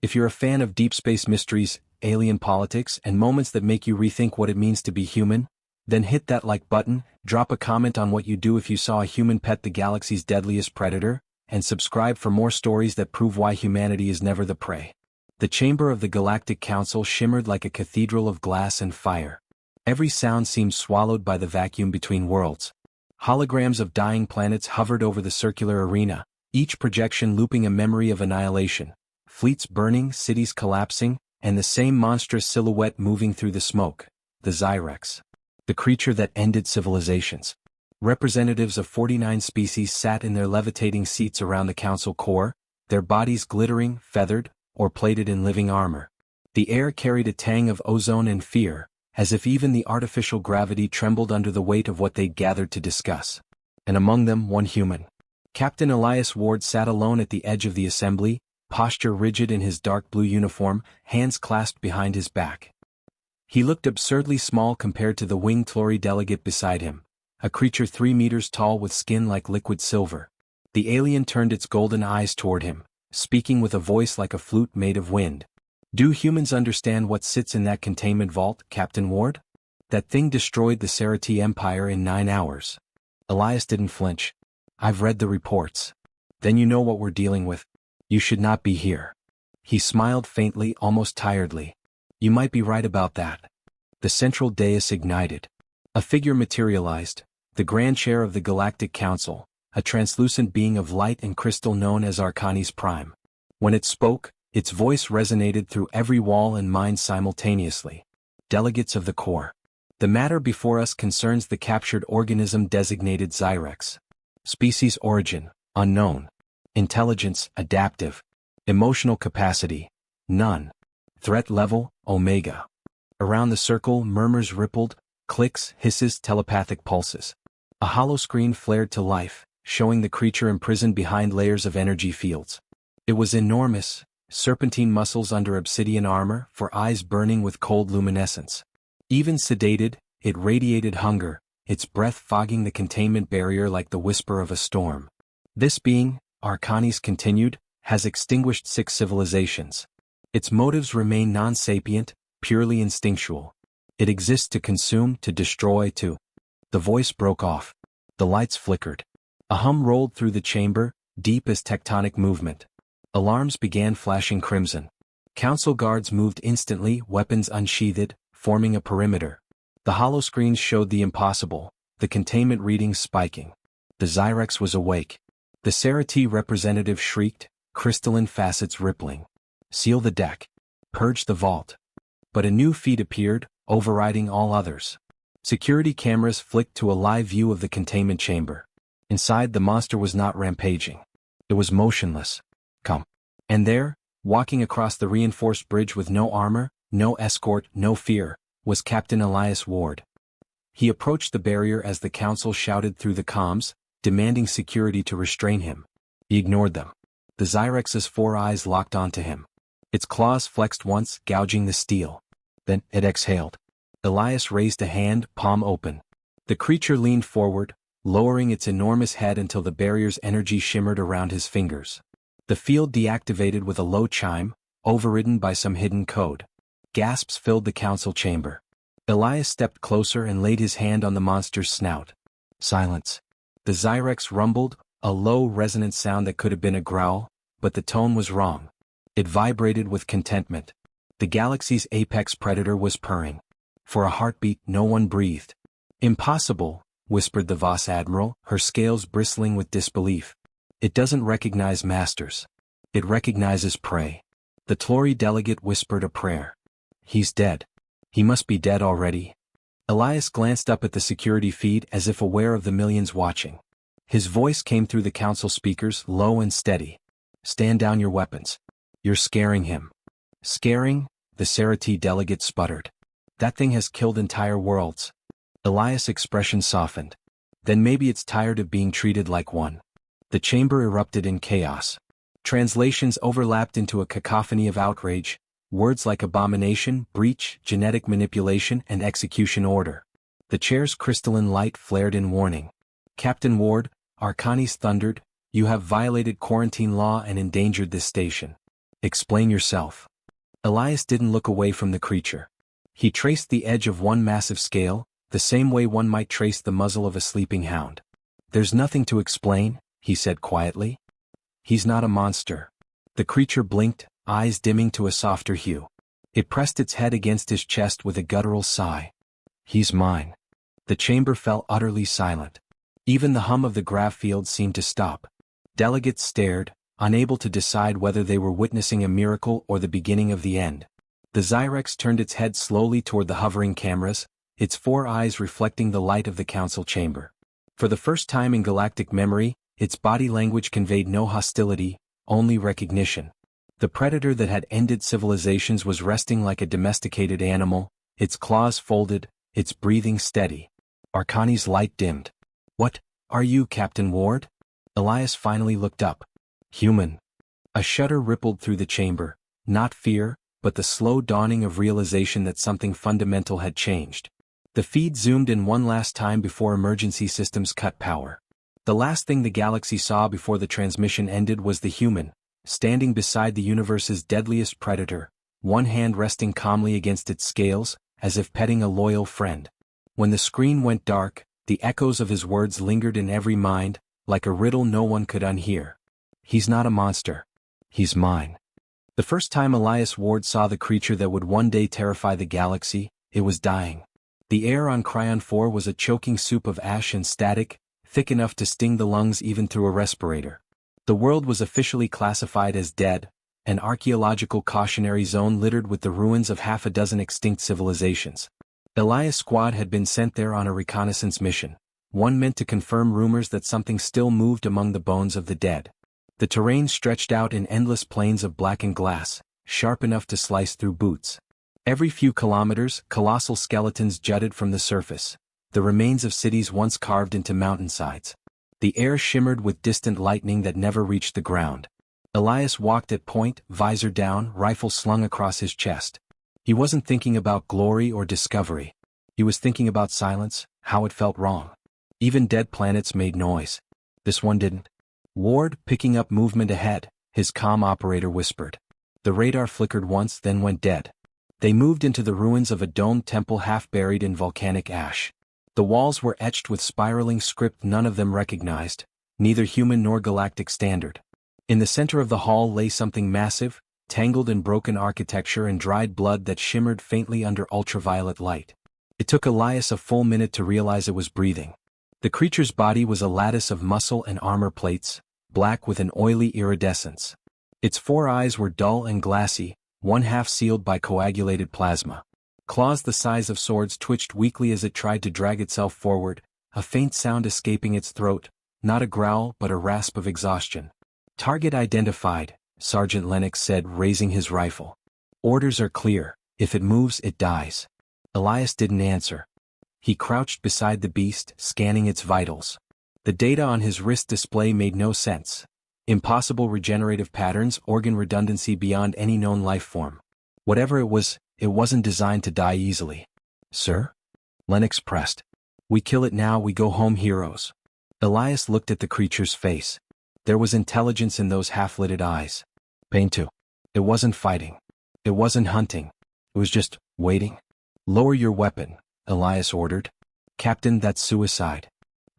If you're a fan of deep space mysteries, alien politics, and moments that make you rethink what it means to be human, then hit that like button, drop a comment on what you'd do if you saw a human pet the galaxy's deadliest predator, and subscribe for more stories that prove why humanity is never the prey. The chamber of the Galactic Council shimmered like a cathedral of glass and fire. Every sound seemed swallowed by the vacuum between worlds. Holograms of dying planets hovered over the circular arena, each projection looping a memory of annihilation. Fleets burning, cities collapsing, and the same monstrous silhouette moving through the smoke, the Zyrex. The creature that ended civilizations. Representatives of 49 species sat in their levitating seats around the council core, their bodies glittering, feathered, or plated in living armor. The air carried a tang of ozone and fear, as if even the artificial gravity trembled under the weight of what they'd gathered to discuss. And among them, one human. Captain Elias Ward sat alone at the edge of the assembly, posture rigid in his dark blue uniform, hands clasped behind his back. He looked absurdly small compared to the winged Tlori delegate beside him, a creature 3 meters tall with skin like liquid silver. The alien turned its golden eyes toward him, speaking with a voice like a flute made of wind. Do humans understand what sits in that containment vault, Captain Ward? That thing destroyed the Serati Empire in 9 hours. Elias didn't flinch. I've read the reports. Then you know what we're dealing with. You should not be here. He smiled faintly, almost tiredly. You might be right about that. The central dais ignited. A figure materialized, the Grand Chair of the Galactic Council, a translucent being of light and crystal known as Arcanis Prime. When it spoke, its voice resonated through every wall and mind simultaneously. Delegates of the core. The matter before us concerns the captured organism designated Zyrex. Species origin, unknown. Intelligence, adaptive. Emotional capacity, none. Threat level, Omega. Around the circle, murmurs rippled, clicks, hisses, telepathic pulses. A hollow screen flared to life, showing the creature imprisoned behind layers of energy fields. It was enormous, serpentine muscles under obsidian armor, for eyes burning with cold luminescence. Even sedated, it radiated hunger, its breath fogging the containment barrier like the whisper of a storm. This being, Arcanis continued, has extinguished 6 civilizations. Its motives remain non-sapient, purely instinctual. It exists to consume, to destroy, to... The voice broke off. The lights flickered. A hum rolled through the chamber, deep as tectonic movement. Alarms began flashing crimson. Council guards moved instantly, weapons unsheathed, forming a perimeter. The holoscreens showed the impossible, the containment readings spiking. The Zyrex was awake. The Serati representative shrieked, crystalline facets rippling. Seal the deck. Purge the vault. But a new feed appeared, overriding all others. Security cameras flicked to a live view of the containment chamber. Inside, the monster was not rampaging. It was motionless. Come. And there, walking across the reinforced bridge with no armor, no escort, no fear, was Captain Elias Ward. He approached the barrier as the council shouted through the comms, demanding security to restrain him. He ignored them. The Zyrex's 4 eyes locked onto him. Its claws flexed once, gouging the steel. Then, it exhaled. Elias raised a hand, palm open. The creature leaned forward, lowering its enormous head until the barrier's energy shimmered around his fingers. The field deactivated with a low chime, overridden by some hidden code. Gasps filled the council chamber. Elias stepped closer and laid his hand on the monster's snout. Silence. The Zyrex rumbled, a low resonant sound that could have been a growl, but the tone was wrong. It vibrated with contentment. The galaxy's apex predator was purring. For a heartbeat, no one breathed. Impossible, whispered the Voss Admiral, her scales bristling with disbelief. It doesn't recognize masters. It recognizes prey. The Tlori delegate whispered a prayer. He's dead. He must be dead already. Elias glanced up at the security feed as if aware of the millions watching. His voice came through the council speakers, low and steady. Stand down your weapons. You're scaring him. Scaring? The Serati delegate sputtered. That thing has killed entire worlds. Elias' expression softened. Then maybe it's tired of being treated like one. The chamber erupted in chaos. Translations overlapped into a cacophony of outrage, words like abomination, breach, genetic manipulation, and execution order. The chair's crystalline light flared in warning. Captain Ward, Arcanis thundered, you have violated quarantine law and endangered this station. Explain yourself. Elias didn't look away from the creature. He traced the edge of one massive scale, the same way one might trace the muzzle of a sleeping hound. There's nothing to explain, he said quietly. He's not a monster. The creature blinked, eyes dimming to a softer hue. It pressed its head against his chest with a guttural sigh. He's mine. The chamber fell utterly silent. Even the hum of the grav field seemed to stop. Delegates stared, unable to decide whether they were witnessing a miracle or the beginning of the end. The Zyrex turned its head slowly toward the hovering cameras, its 4 eyes reflecting the light of the council chamber. For the first time in galactic memory, its body language conveyed no hostility, only recognition. The predator that had ended civilizations was resting like a domesticated animal, its claws folded, its breathing steady. Arcani's light dimmed. What are you, Captain Ward? Elias finally looked up. Human. A shudder rippled through the chamber, not fear, but the slow dawning of realization that something fundamental had changed. The feed zoomed in one last time before emergency systems cut power. The last thing the galaxy saw before the transmission ended was the human, standing beside the universe's deadliest predator, one hand resting calmly against its scales, as if petting a loyal friend. When the screen went dark, the echoes of his words lingered in every mind, like a riddle no one could unhear. He's not a monster. He's mine. The first time Elias Ward saw the creature that would one day terrify the galaxy, it was dying. The air on Cryon 4 was a choking soup of ash and static, thick enough to sting the lungs even through a respirator. The world was officially classified as dead, an archaeological cautionary zone littered with the ruins of half a dozen extinct civilizations. Elias' squad had been sent there on a reconnaissance mission, one meant to confirm rumors that something still moved among the bones of the dead. The terrain stretched out in endless plains of blackened glass, sharp enough to slice through boots. Every few kilometers, colossal skeletons jutted from the surface, the remains of cities once carved into mountainsides. The air shimmered with distant lightning that never reached the ground. Elias walked at point, visor down, rifle slung across his chest. He wasn't thinking about glory or discovery. He was thinking about silence, how it felt wrong. Even dead planets made noise. This one didn't. Ward, picking up movement ahead, his comm operator whispered. The radar flickered once, then went dead. They moved into the ruins of a domed temple half buried in volcanic ash. The walls were etched with spiraling script none of them recognized, neither human nor galactic standard. In the center of the hall lay something massive, tangled in broken architecture and dried blood that shimmered faintly under ultraviolet light. It took Elias a full minute to realize it was breathing. The creature's body was a lattice of muscle and armor plates, black with an oily iridescence. Its 4 eyes were dull and glassy, one half sealed by coagulated plasma. Claws the size of swords twitched weakly as it tried to drag itself forward, a faint sound escaping its throat, not a growl but a rasp of exhaustion. Target identified, Sergeant Lennox said, raising his rifle. Orders are clear, if it moves it dies. Elias didn't answer. He crouched beside the beast, scanning its vitals. The data on his wrist display made no sense. Impossible regenerative patterns, organ redundancy beyond any known life form. Whatever it wasn't designed to die easily. Sir? Lennox pressed. We kill it now, we go home heroes. Elias looked at the creature's face. There was intelligence in those half-lidded eyes. Pain too. It wasn't fighting. It wasn't hunting. It was just waiting. Lower your weapon, Elias ordered. Captain, that's suicide.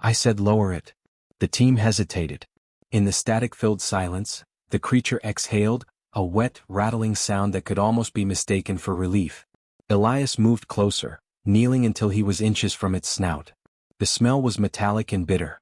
I said lower it. The team hesitated. In the static-filled silence, the creature exhaled, a wet, rattling sound that could almost be mistaken for relief. Elias moved closer, kneeling until he was inches from its snout. The smell was metallic and bitter.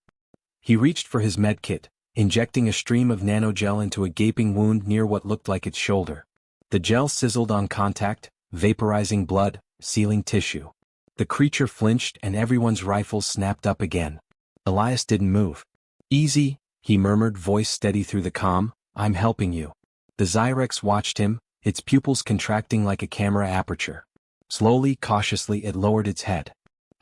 He reached for his medkit, injecting a stream of nanogel into a gaping wound near what looked like its shoulder. The gel sizzled on contact, vaporizing blood, sealing tissue. The creature flinched and everyone's rifles snapped up again. Elias didn't move. Easy, he murmured, voice steady through the comm, I'm helping you. The Zyrex watched him, its pupils contracting like a camera aperture. Slowly, cautiously it lowered its head.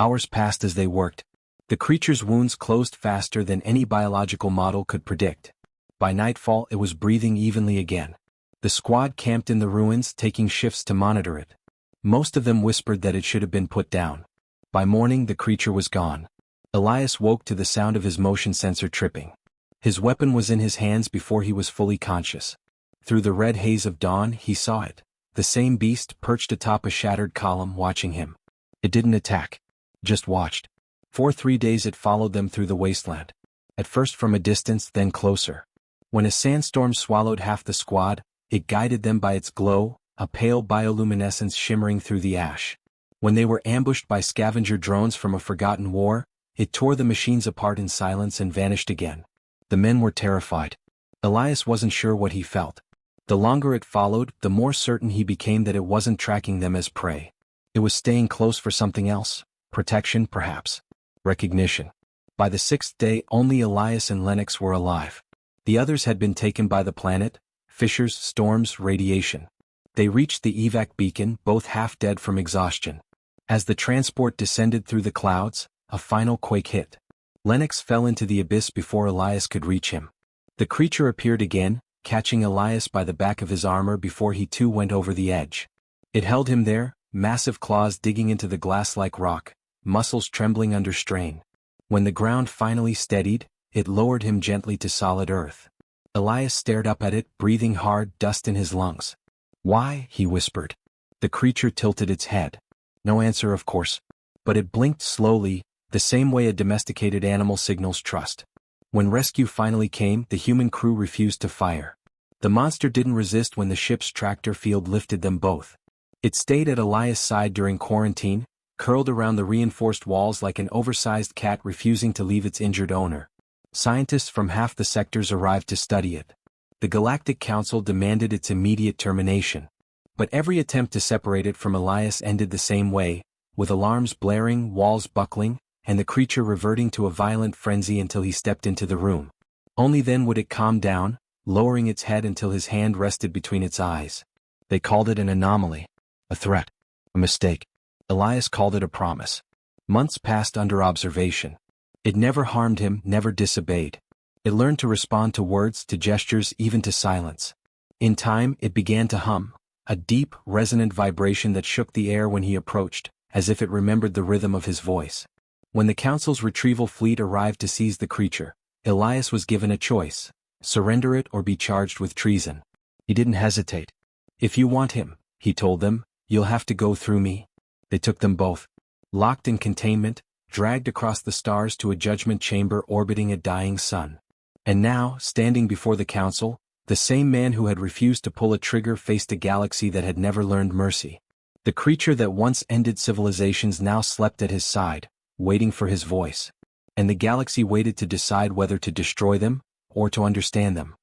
Hours passed as they worked. The creature's wounds closed faster than any biological model could predict. By nightfall it was breathing evenly again. The squad camped in the ruins, taking shifts to monitor it. Most of them whispered that it should have been put down. By morning the creature was gone. Elias woke to the sound of his motion sensor tripping. His weapon was in his hands before he was fully conscious. Through the red haze of dawn he saw it, the same beast perched atop a shattered column watching him. It didn't attack. Just watched. For 3 days it followed them through the wasteland. At first from a distance, then closer. When a sandstorm swallowed half the squad, it guided them by its glow, a pale bioluminescence shimmering through the ash. When they were ambushed by scavenger drones from a forgotten war, it tore the machines apart in silence and vanished again. The men were terrified. Elias wasn't sure what he felt. The longer it followed, the more certain he became that it wasn't tracking them as prey. It was staying close for something else. Protection, perhaps. Recognition. By the 6th day, only Elias and Lennox were alive. The others had been taken by the planet, fissures, storms, radiation. They reached the evac beacon, both half dead from exhaustion. As the transport descended through the clouds, a final quake hit. Lennox fell into the abyss before Elias could reach him. The creature appeared again, catching Elias by the back of his armor before he too went over the edge. It held him there, massive claws digging into the glass-like rock, muscles trembling under strain. When the ground finally steadied, it lowered him gently to solid earth. Elias stared up at it, breathing hard, dust in his lungs. "Why?" he whispered. The creature tilted its head. No answer, of course. But it blinked slowly, the same way a domesticated animal signals trust. When rescue finally came, the human crew refused to fire. The monster didn't resist when the ship's tractor field lifted them both. It stayed at Elias' side during quarantine, curled around the reinforced walls like an oversized cat refusing to leave its injured owner. Scientists from half the sectors arrived to study it. The Galactic Council demanded its immediate termination. But every attempt to separate it from Elias ended the same way, with alarms blaring, walls buckling, and the creature reverting to a violent frenzy until he stepped into the room. Only then would it calm down, lowering its head until his hand rested between its eyes. They called it an anomaly, a threat, a mistake. Elias called it a promise. Months passed under observation. It never harmed him, never disobeyed. It learned to respond to words, to gestures, even to silence. In time, it began to hum, a deep, resonant vibration that shook the air when he approached, as if it remembered the rhythm of his voice. When the Council's retrieval fleet arrived to seize the creature, Elias was given a choice: surrender it or be charged with treason. He didn't hesitate. "If you want him," he told them, "you'll have to go through me." They took them both. Locked in containment, dragged across the stars to a judgment chamber orbiting a dying sun. And now, standing before the Council, the same man who had refused to pull a trigger faced a galaxy that had never learned mercy. The creature that once ended civilizations now slept at his side, waiting for his voice. And the galaxy waited to decide whether to destroy them, or to understand them.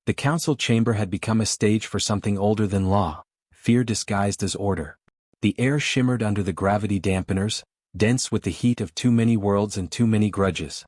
The Council chamber had become a stage for something older than law, fear disguised as order. The air shimmered under the gravity dampeners, dense with the heat of too many worlds and too many grudges.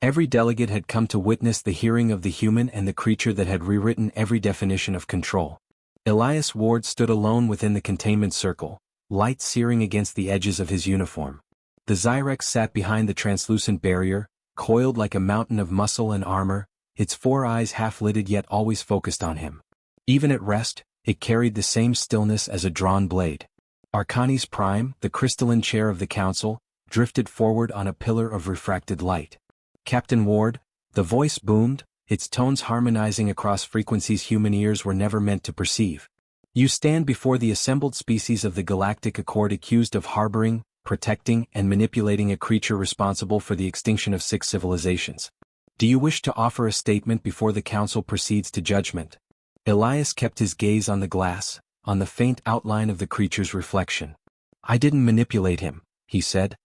Every delegate had come to witness the hearing of the human and the creature that had rewritten every definition of control. Elias Ward stood alone within the containment circle, light searing against the edges of his uniform. The Zyrex sat behind the translucent barrier, coiled like a mountain of muscle and armor, its 4 eyes half-lidded yet always focused on him. Even at rest, it carried the same stillness as a drawn blade. Arcanis Prime, the crystalline chair of the Council, drifted forward on a pillar of refracted light. "Captain Ward," the voice boomed, its tones harmonizing across frequencies human ears were never meant to perceive. "You stand before the assembled species of the Galactic Accord accused of harboring, protecting, and manipulating a creature responsible for the extinction of 6 civilizations. Do you wish to offer a statement before the Council proceeds to judgment?" Elias kept his gaze on the glass, on the faint outline of the creature's reflection. "I didn't manipulate him," he said.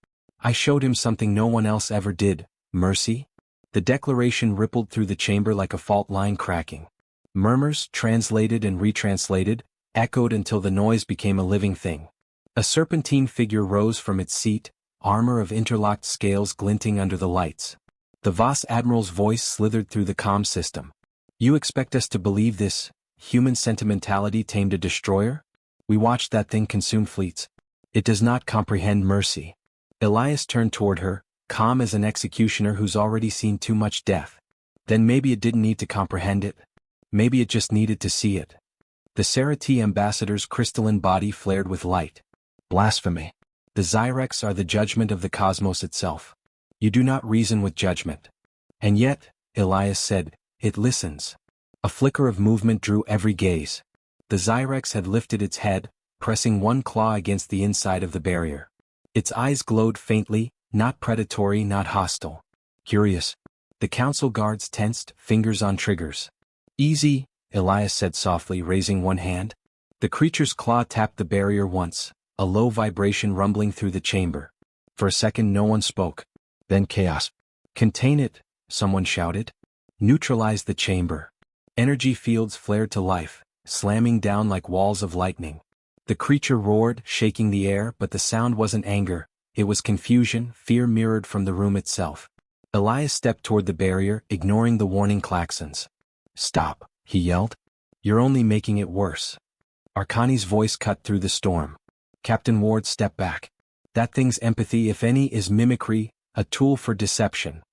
"I showed him something no one else ever did: mercy." The declaration rippled through the chamber like a fault line cracking. Murmurs, translated and retranslated, echoed until the noise became a living thing. A serpentine figure rose from its seat, armor of interlocked scales glinting under the lights. The Voss Admiral's voice slithered through the comm system. "You expect us to believe this? Human sentimentality tamed a destroyer? We watched that thing consume fleets. It does not comprehend mercy." Elias turned toward her, calm as an executioner who's already seen too much death. Then maybe it didn't need to comprehend it. Maybe it just needed to see it. The Serati ambassador's crystalline body flared with light. "Blasphemy. The Zyrex are the judgment of the cosmos itself. You do not reason with judgment." "And yet," Elias said, "it listens." A flicker of movement drew every gaze. The Zyrex had lifted its head, pressing one claw against the inside of the barrier. Its eyes glowed faintly, not predatory, not hostile. Curious. The council guards tensed, fingers on triggers. Easy, Elias said softly, raising one hand. The creature's claw tapped the barrier once, a low vibration rumbling through the chamber. For a second no one spoke. Then chaos. Contain it, someone shouted. Neutralize the chamber. Energy fields flared to life, slamming down like walls of lightning. The creature roared, shaking the air, but the sound wasn't anger, it was confusion, fear mirrored from the room itself. Elias stepped toward the barrier, ignoring the warning klaxons. Stop, he yelled. You're only making it worse. Arcani's voice cut through the storm. Captain Ward stepped back. That thing's empathy, if any, is mimicry, a tool for deception.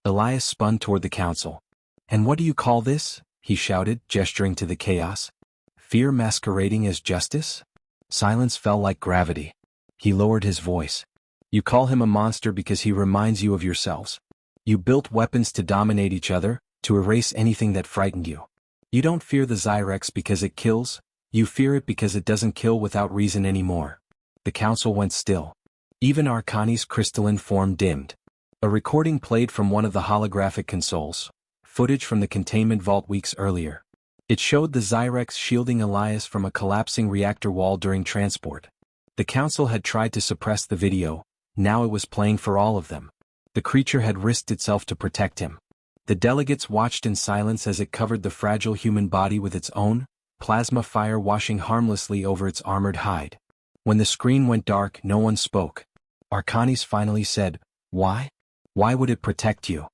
Elias spun toward the council. And what do you call this? He shouted, gesturing to the chaos. Fear masquerading as justice? Silence fell like gravity. He lowered his voice. You call him a monster because he reminds you of yourselves. You built weapons to dominate each other, to erase anything that frightened you. You don't fear the Zyrex because it kills, you fear it because it doesn't kill without reason anymore. The council went still. Even Arcani's crystalline form dimmed. A recording played from one of the holographic consoles, footage from the containment vault weeks earlier. It showed the Zyrex shielding Elias from a collapsing reactor wall during transport. The council had tried to suppress the video, now it was playing for all of them. The creature had risked itself to protect him. The delegates watched in silence as it covered the fragile human body with its own, plasma fire washing harmlessly over its armored hide. When the screen went dark, no one spoke. Arcanis finally said, Why? Why would it protect you?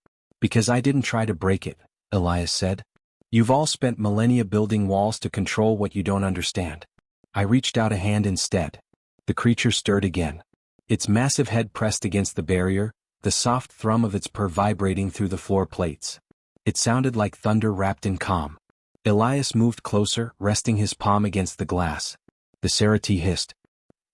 Because I didn't try to break it, Elias said. You've all spent millennia building walls to control what you don't understand. I reached out a hand instead. The creature stirred again. Its massive head pressed against the barrier, the soft thrum of its purr vibrating through the floor plates. It sounded like thunder wrapped in calm. Elias moved closer, resting his palm against the glass. The Serati hissed.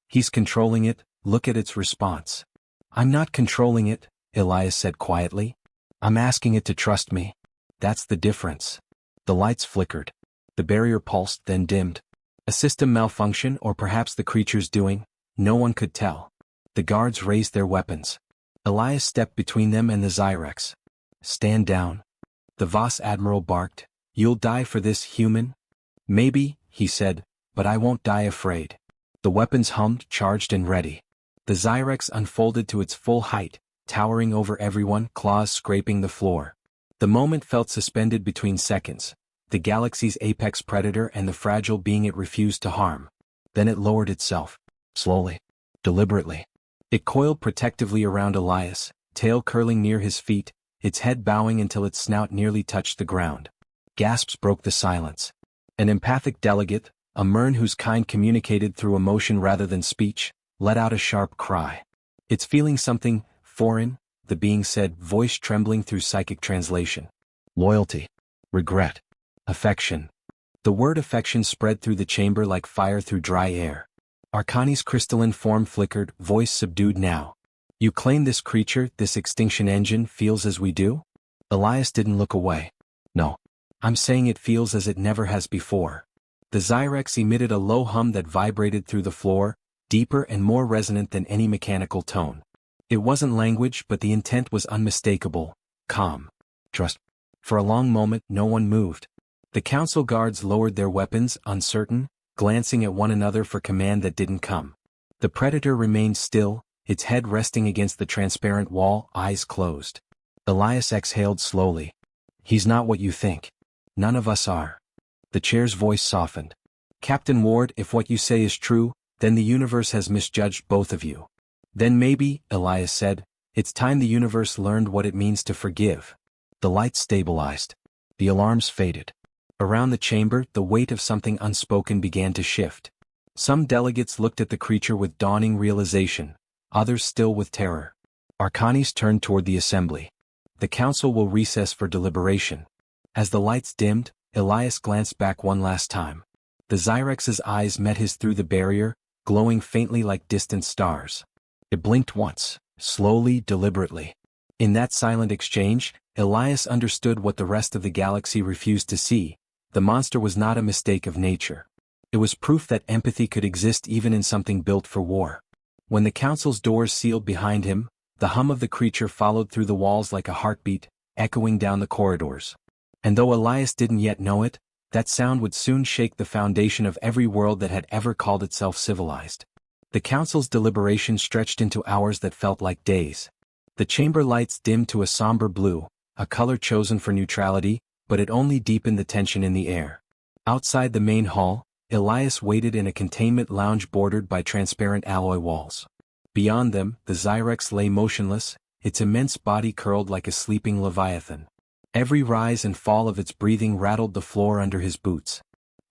He's controlling it, look at its response. I'm not controlling it, Elias said quietly. I'm asking it to trust me. That's the difference. The lights flickered. The barrier pulsed, then dimmed. A system malfunction, or perhaps the creature's doing, no one could tell. The guards raised their weapons. Elias stepped between them and the Zyrex. Stand down. The Voss Admiral barked. You'll die for this, human? Maybe, he said, but I won't die afraid. The weapons hummed, charged and ready. The Zyrex unfolded to its full height, towering over everyone, claws scraping the floor. The moment felt suspended between seconds, the galaxy's apex predator and the fragile being it refused to harm. Then it lowered itself. Slowly. Deliberately. It coiled protectively around Elias, tail curling near his feet, its head bowing until its snout nearly touched the ground. Gasps broke the silence. An empathic delegate, a Mern whose kind communicated through emotion rather than speech, let out a sharp cry. It's feeling something foreign, the being said, voice trembling through psychic translation. Loyalty. Regret. Affection. The word affection spread through the chamber like fire through dry air. Arcani's crystalline form flickered, voice subdued now. You claim this creature, this extinction engine, feels as we do? Elias didn't look away. No. I'm saying it feels as it never has before. The Zyrex emitted a low hum that vibrated through the floor, deeper and more resonant than any mechanical tone. It wasn't language, but the intent was unmistakable, calm. Trust. For a long moment, no one moved. The council guards lowered their weapons, uncertain, glancing at one another for command that didn't come. The predator remained still, its head resting against the transparent wall, eyes closed. Elias exhaled slowly. He's not what you think. None of us are. The chair's voice softened. Captain Ward, if what you say is true, then the universe has misjudged both of you. Then maybe, Elias said, it's time the universe learned what it means to forgive. The lights stabilized. The alarms faded. Around the chamber, the weight of something unspoken began to shift. Some delegates looked at the creature with dawning realization, others still with terror. Arcanis turned toward the assembly. The council will recess for deliberation. As the lights dimmed, Elias glanced back one last time. The Zyrex's eyes met his through the barrier, glowing faintly like distant stars. It blinked once, slowly, deliberately. In that silent exchange, Elias understood what the rest of the galaxy refused to see, The monster was not a mistake of nature. It was proof that empathy could exist even in something built for war. When the council's doors sealed behind him, the hum of the creature followed through the walls like a heartbeat, echoing down the corridors. And though Elias didn't yet know it, that sound would soon shake the foundation of every world that had ever called itself civilized. The council's deliberation stretched into hours that felt like days. The chamber lights dimmed to a somber blue, a color chosen for neutrality, but it only deepened the tension in the air. Outside the main hall, Elias waited in a containment lounge bordered by transparent alloy walls. Beyond them, the Zyrex lay motionless, its immense body curled like a sleeping leviathan. Every rise and fall of its breathing rattled the floor under his boots.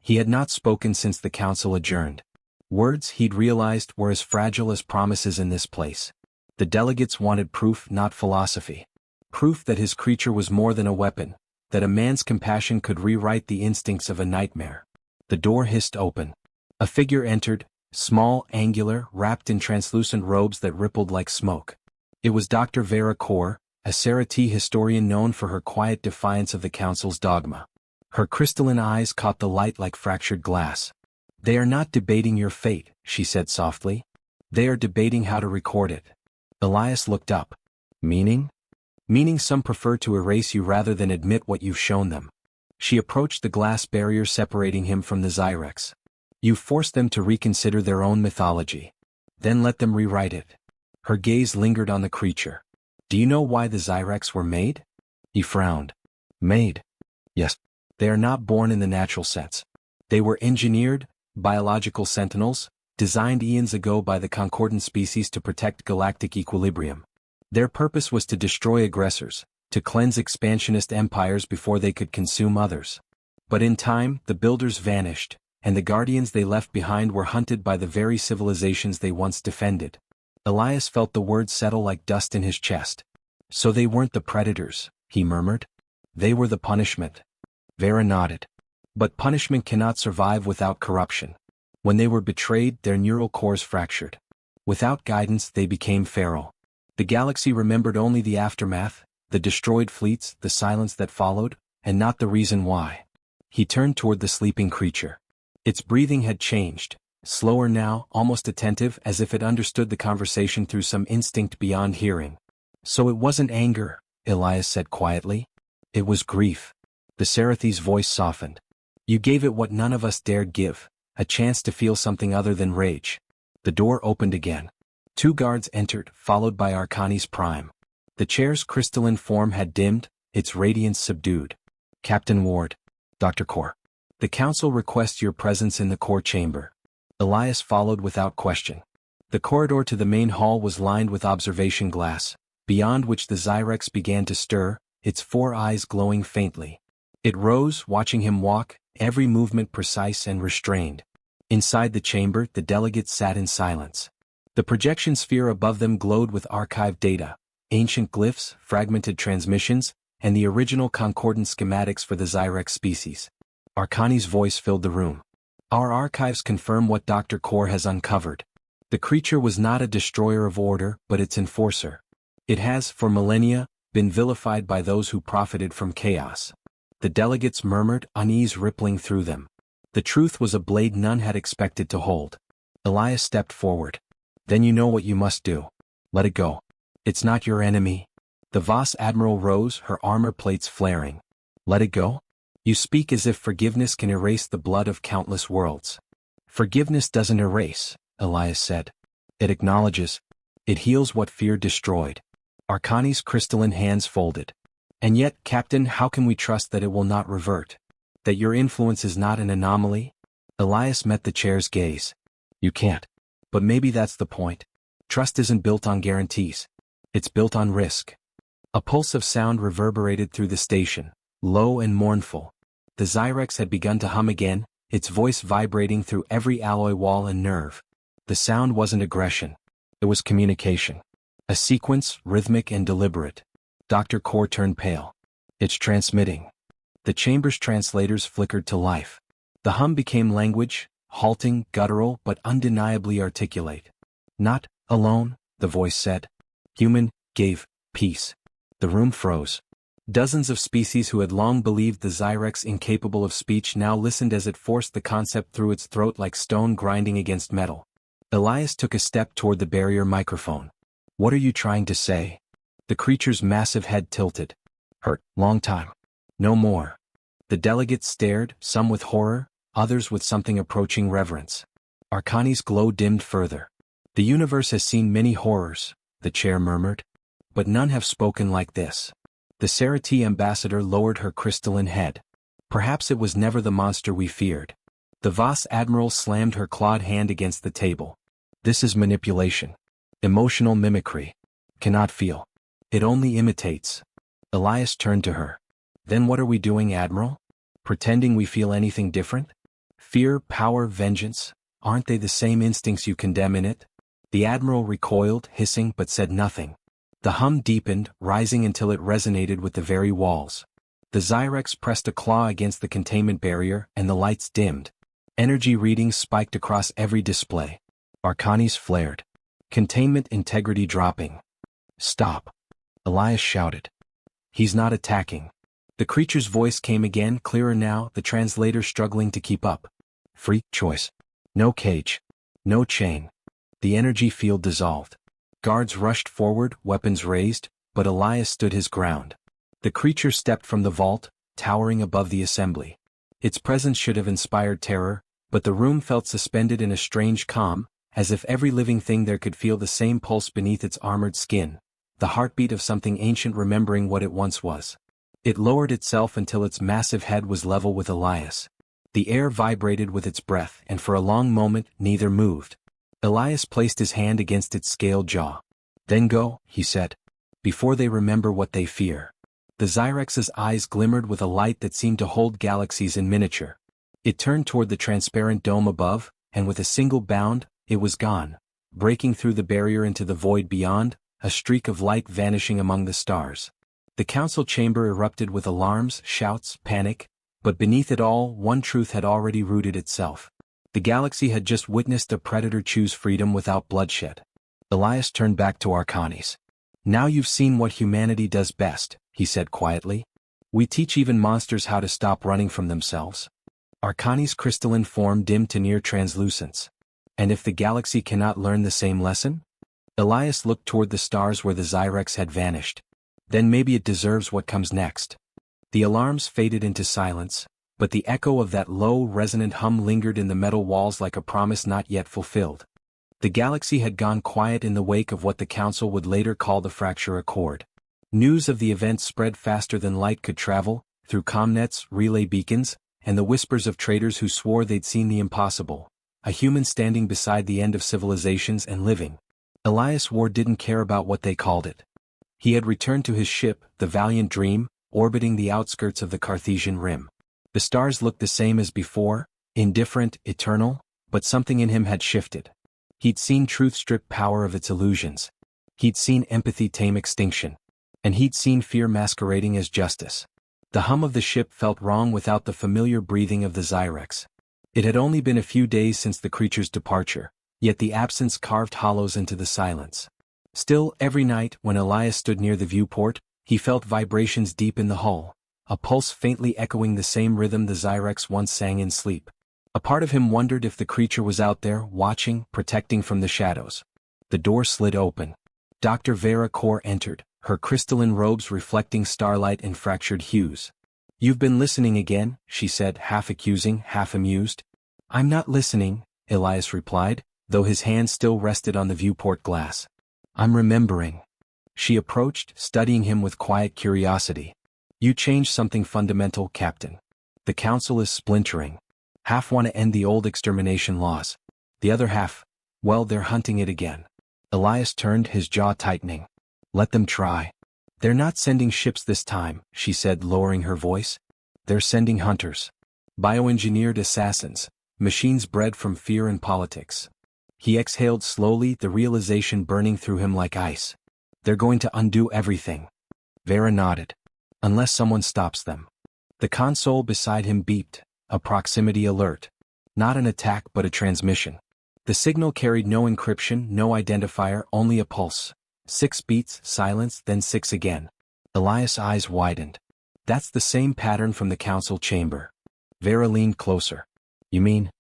He had not spoken since the council adjourned. Words, he'd realized, were as fragile as promises in this place. The delegates wanted proof, not philosophy. Proof that his creature was more than a weapon, that a man's compassion could rewrite the instincts of a nightmare. The door hissed open. A figure entered, small, angular, wrapped in translucent robes that rippled like smoke. It was Dr. Vera Kaur, a Sarati historian known for her quiet defiance of the council's dogma. Her crystalline eyes caught the light like fractured glass. "They are not debating your fate," she said softly. "They are debating how to record it." Elias looked up. "Meaning?" "Meaning some prefer to erase you rather than admit what you've shown them." She approached the glass barrier separating him from the Zyrex. "You forced them to reconsider their own mythology. Then let them rewrite it." Her gaze lingered on the creature. "Do you know why the Zyrex were made?" He frowned. "Made?" "Yes. They are not born in the natural sense. They were engineered, biological sentinels, designed eons ago by the concordant species to protect galactic equilibrium. Their purpose was to destroy aggressors, to cleanse expansionist empires before they could consume others. But in time, the builders vanished, and the guardians they left behind were hunted by the very civilizations they once defended." Elias felt the words settle like dust in his chest. "So they weren't the predators," he murmured. "They were the punishment." Vera nodded. "But punishment cannot survive without corruption. When they were betrayed, their neural cores fractured. Without guidance, they became feral. The galaxy remembered only the aftermath, the destroyed fleets, the silence that followed, and not the reason why." He turned toward the sleeping creature. Its breathing had changed, slower now, almost attentive, as if it understood the conversation through some instinct beyond hearing. "So it wasn't anger," Elias said quietly. "It was grief." The Sarathi's voice softened. "You gave it what none of us dared give, a chance to feel something other than rage." The door opened again. 2 guards entered, followed by Arcanis Prime. The chair's crystalline form had dimmed, its radiance subdued. "Captain Ward." "Dr. Kaur." "The council requests your presence in the core chamber." Elias followed without question. The corridor to the main hall was lined with observation glass, beyond which the Zyrex began to stir, its 4 eyes glowing faintly. It rose, watching him walk, every movement precise and restrained. Inside the chamber, the delegates sat in silence. The projection sphere above them glowed with archived data, ancient glyphs, fragmented transmissions, and the original concordant schematics for the Zyrex species. Arcani's voice filled the room. "Our archives confirm what Dr. Kaur has uncovered. The creature was not a destroyer of order, but its enforcer. It has, for millennia, been vilified by those who profited from chaos." The delegates murmured, unease rippling through them. The truth was a blade none had expected to hold. Elias stepped forward. "Then you know what you must do. Let it go. It's not your enemy." The Voss Admiral rose, her armor plates flaring. "Let it go? You speak as if forgiveness can erase the blood of countless worlds." "Forgiveness doesn't erase," Elias said. "It acknowledges. It heals what fear destroyed." Arcani's crystalline hands folded. "And yet, Captain, how can we trust that it will not revert? That your influence is not an anomaly?" Elias met the chair's gaze. "You can't. But maybe that's the point. Trust isn't built on guarantees. It's built on risk." A pulse of sound reverberated through the station, low and mournful. The Zyrex had begun to hum again, its voice vibrating through every alloy wall and nerve. The sound wasn't aggression. It was communication. A sequence, rhythmic and deliberate. Dr. Kaur turned pale. "It's transmitting." The chamber's translators flickered to life. The hum became language, halting, guttural, but undeniably articulate. "Not alone," the voice said. "Human, gave, peace." The room froze. Dozens of species who had long believed the Zyrex incapable of speech now listened as it forced the concept through its throat like stone grinding against metal. Elias took a step toward the barrier microphone. "What are you trying to say?" The creature's massive head tilted. "Hurt, long time. No more." The delegates stared, some with horror, others with something approaching reverence. Arcani's glow dimmed further. "The universe has seen many horrors," the chair murmured. "But none have spoken like this." The Serati ambassador lowered her crystalline head. "Perhaps it was never the monster we feared." The Voss admiral slammed her clawed hand against the table. "This is manipulation. Emotional mimicry. Cannot feel. It only imitates." Elias turned to her. "Then what are we doing, Admiral? Pretending we feel anything different? Fear, power, vengeance, aren't they the same instincts you condemn in it?" The Admiral recoiled, hissing, but said nothing. The hum deepened, rising until it resonated with the very walls. The Zyrex pressed a claw against the containment barrier and the lights dimmed. Energy readings spiked across every display. Arcani's flared. Containment integrity dropping. "Stop!" Elias shouted. "He's not attacking." The creature's voice came again, clearer now, the translator struggling to keep up. "Free choice. No cage. No chain." The energy field dissolved. Guards rushed forward, weapons raised, but Elias stood his ground. The creature stepped from the vault, towering above the assembly. Its presence should have inspired terror, but the room felt suspended in a strange calm, as if every living thing there could feel the same pulse beneath its armored skin, the heartbeat of something ancient remembering what it once was. It lowered itself until its massive head was level with Elias. The air vibrated with its breath, and for a long moment neither moved. Elias placed his hand against its scaled jaw. "Then go," he said. "Before they remember what they fear." The Zyrex's eyes glimmered with a light that seemed to hold galaxies in miniature. It turned toward the transparent dome above, and with a single bound, it was gone, breaking through the barrier into the void beyond, a streak of light vanishing among the stars. The council chamber erupted with alarms, shouts, panic, but beneath it all, one truth had already rooted itself. The galaxy had just witnessed a predator choose freedom without bloodshed. Elias turned back to Arcanis. "Now you've seen what humanity does best," he said quietly. "We teach even monsters how to stop running from themselves." Arcanis' crystalline form dimmed to near translucence. "And if the galaxy cannot learn the same lesson?" Elias looked toward the stars where the Zyrex had vanished. "Then maybe it deserves what comes next." The alarms faded into silence, but the echo of that low, resonant hum lingered in the metal walls like a promise not yet fulfilled. The galaxy had gone quiet in the wake of what the Council would later call the Fracture Accord. News of the event spread faster than light could travel, through comnets, relay beacons, and the whispers of traitors who swore they'd seen the impossible, a human standing beside the end of civilizations and living. Elias Ward didn't care about what they called it. He had returned to his ship, the Valiant Dream, orbiting the outskirts of the Cartesian Rim. The stars looked the same as before, indifferent, eternal, but something in him had shifted. He'd seen truth strip power of its illusions. He'd seen empathy tame extinction. And he'd seen fear masquerading as justice. The hum of the ship felt wrong without the familiar breathing of the Zyrex. It had only been a few days since the creature's departure, yet the absence carved hollows into the silence. Still, every night, when Elias stood near the viewport, he felt vibrations deep in the hull, a pulse faintly echoing the same rhythm the Zyrex once sang in sleep. A part of him wondered if the creature was out there, watching, protecting from the shadows. The door slid open. Dr. Vera Kor entered, her crystalline robes reflecting starlight in fractured hues. "You've been listening again," she said, half accusing, half amused. "I'm not listening," Elias replied, though his hand still rested on the viewport glass. "I'm remembering." She approached, studying him with quiet curiosity. "You changed something fundamental, Captain. The Council is splintering. Half want to end the old extermination laws. The other half, well, they're hunting it again." Elias turned, his jaw tightening. "Let them try. They're not sending ships this time," she said, lowering her voice. "They're sending hunters. Bioengineered assassins, machines bred from fear and politics." He exhaled slowly, the realization burning through him like ice. "They're going to undo everything." Vera nodded. "Unless someone stops them." The console beside him beeped, a proximity alert. Not an attack but a transmission. The signal carried no encryption, no identifier, only a pulse. 6 beats, silence, then 6 again. Elias' eyes widened. That's the same pattern from the council chamber. Vera leaned closer. You mean?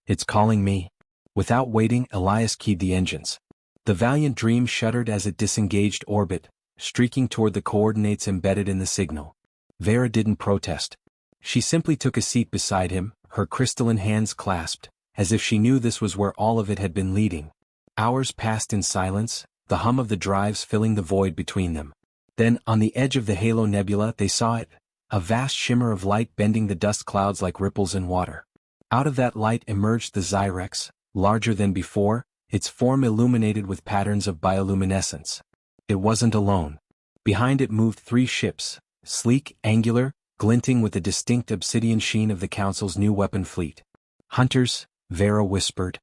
It's calling me? Without waiting, Elias keyed the engines. The Valiant Dream shuddered as it disengaged orbit, streaking toward the coordinates embedded in the signal. Vera didn't protest. She simply took a seat beside him, her crystalline hands clasped, as if she knew this was where all of it had been leading. Hours passed in silence, the hum of the drives filling the void between them. Then, on the edge of the Halo Nebula, they saw it, a vast shimmer of light bending the dust clouds like ripples in water. Out of that light emerged the Zyrex, larger than before, its form illuminated with patterns of bioluminescence. It wasn't alone. Behind it moved 3 ships, sleek, angular, glinting with the distinct obsidian sheen of the Council's new weapon fleet. Hunters, Vera whispered.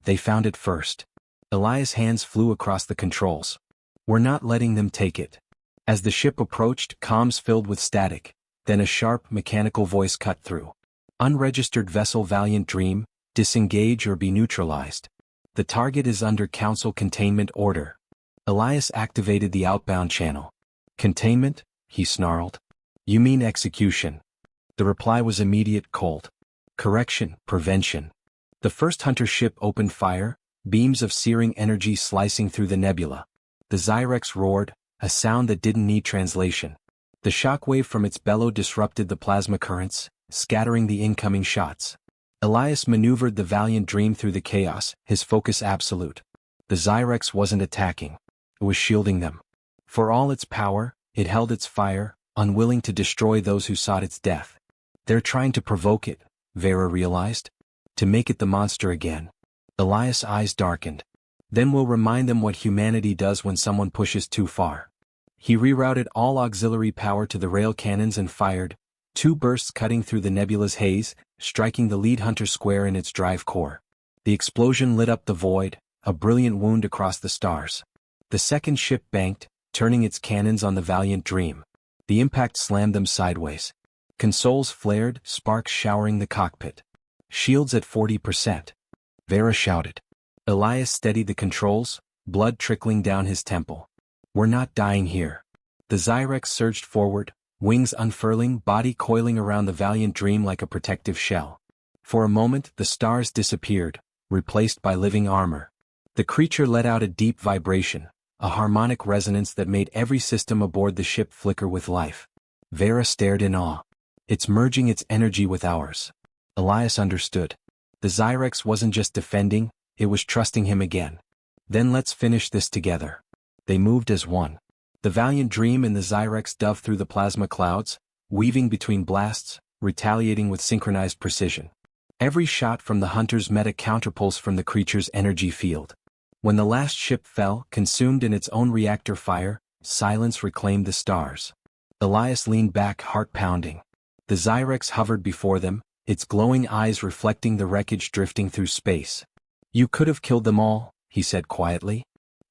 They found it first. Elias' hands flew across the controls. We're not letting them take it. As the ship approached, comms filled with static, then a sharp, mechanical voice cut through. Unregistered vessel Valiant Dream, disengage or be neutralized. The target is under Council containment order. Elias activated the outbound channel. Containment? He snarled. You mean execution? The reply was immediate, cold. Correction, prevention. The first hunter ship opened fire, beams of searing energy slicing through the nebula. The Zyrex roared, a sound that didn't need translation. The shockwave from its bellow disrupted the plasma currents, scattering the incoming shots. Elias maneuvered the Valiant Dream through the chaos, his focus absolute. The Zyrex wasn't attacking. It was shielding them. For all its power, it held its fire, unwilling to destroy those who sought its death. They're trying to provoke it, Vera realized. To make it the monster again. Elias' eyes darkened. Then we'll remind them what humanity does when someone pushes too far. He rerouted all auxiliary power to the rail cannons and fired, 2 bursts cutting through the nebula's haze, striking the lead hunter square in its drive core. The explosion lit up the void, a brilliant wound across the stars. The second ship banked, turning its cannons on the Valiant Dream. The impact slammed them sideways. Consoles flared, sparks showering the cockpit. Shields at 40%. Vera shouted. Elias steadied the controls, blood trickling down his temple. We're not dying here. The Zyrex surged forward, wings unfurling, body coiling around the Valiant Dream like a protective shell. For a moment, the stars disappeared, replaced by living armor. The creature let out a deep vibration, a harmonic resonance that made every system aboard the ship flicker with life. Vera stared in awe. It's merging its energy with ours. Elias understood. The Zyrex wasn't just defending, it was trusting him again. Then let's finish this together. They moved as one. The Valiant Dream and the Zyrex dove through the plasma clouds, weaving between blasts, retaliating with synchronized precision. Every shot from the hunters met a counterpulse from the creature's energy field. When the last ship fell, consumed in its own reactor fire, silence reclaimed the stars. Elias leaned back, heart pounding. The Zyrex hovered before them, its glowing eyes reflecting the wreckage drifting through space. You could have killed them all, he said quietly.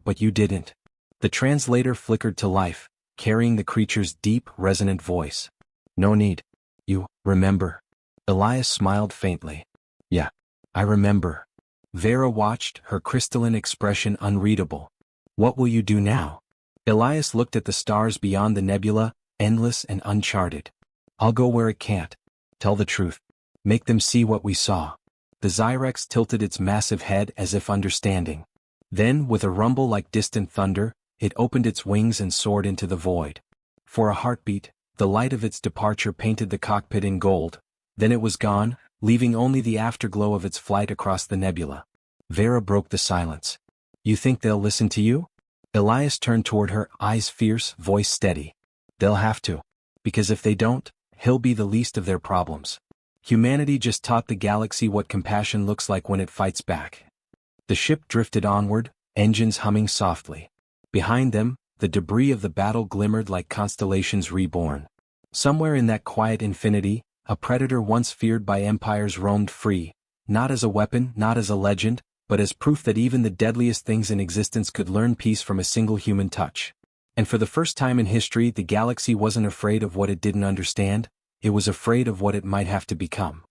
But you didn't. The translator flickered to life, carrying the creature's deep, resonant voice. No need. You remember. Elias smiled faintly. Yeah, I remember. Vera watched, her crystalline expression unreadable. What will you do now? Elias looked at the stars beyond the nebula, endless and uncharted. I'll go where it can't. Tell the truth. Make them see what we saw. The Zyrex tilted its massive head as if understanding. Then, with a rumble like distant thunder, it opened its wings and soared into the void. For a heartbeat, the light of its departure painted the cockpit in gold. Then it was gone, leaving only the afterglow of its flight across the nebula. Vera broke the silence. You think they'll listen to you? Elias turned toward her, eyes fierce, voice steady. They'll have to. Because if they don't, he'll be the least of their problems. Humanity just taught the galaxy what compassion looks like when it fights back. The ship drifted onward, engines humming softly. Behind them, the debris of the battle glimmered like constellations reborn. Somewhere in that quiet infinity, a predator once feared by empires roamed free, not as a weapon, not as a legend, but as proof that even the deadliest things in existence could learn peace from a single human touch. And for the first time in history, the galaxy wasn't afraid of what it didn't understand, it was afraid of what it might have to become.